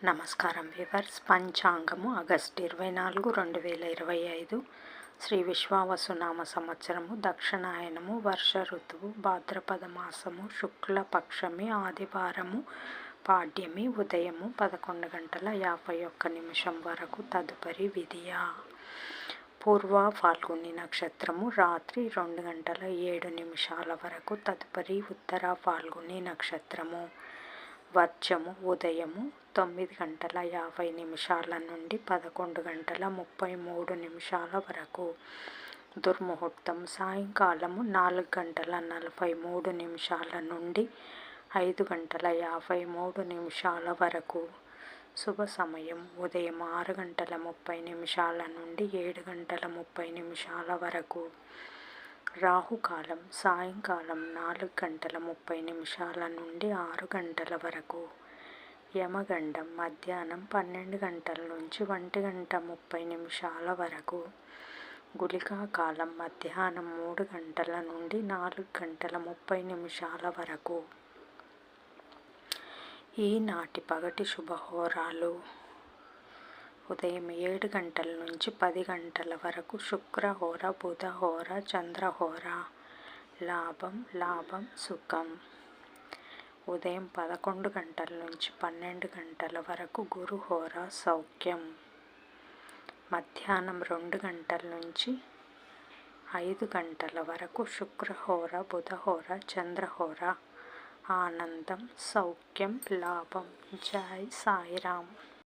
నమస్కారం viewers. పంచాంగము August 24, 2025 Shri విశ్వావసునామ సంవత్సరము, దక్షిణాయనము, వర్ష ఋతువు, భాద్రపద మాసము, శుక్లపక్షమి, ఆదివారము, పాడ్యమి, ఉదయము 11:51 వరకు. తదుపరి విధియ. పూర్వ ఫాల్గుని నక్షత్రము రాత్రి 2:07 వరకు. తదుపరి ఉత్తర ఫాల్గుని నక్షత్రము. వర్జము ఉదయము 9:50 నుండి 11:33 వరకు. దుర్ముహూర్తం సాయంకాలము 4:43 నుండి 5:53 వరకు. శుభ సమయం ఉదయం 6:30 నుండి 7:30 వరకు. రాహుకాలం సాయంకాలం 4:30 నుండి 6 వరకు. యమగండం మధ్యాహ్నం 12 నుంచి 1:30 వరకు. గుళికా కాలం మధ్యాహ్నం 3 నుండి 4:30 వరకు. ఈనాటి పగటి శుభహోరాలు: ఉదయం 7 నుంచి 10 వరకు శుక్రహోర, బుధహోర, చంద్రహోర. లాభం సుఖం. ఉదయం 11 నుంచి 12 వరకు గురుహోర, సౌఖ్యం. మధ్యాహ్నం 2 నుంచి 5 వరకు శుక్రహోర, బుధహోర, చంద్రహోర. ఆనందం, సౌఖ్యం, లాభం. జై సాయిరామ్.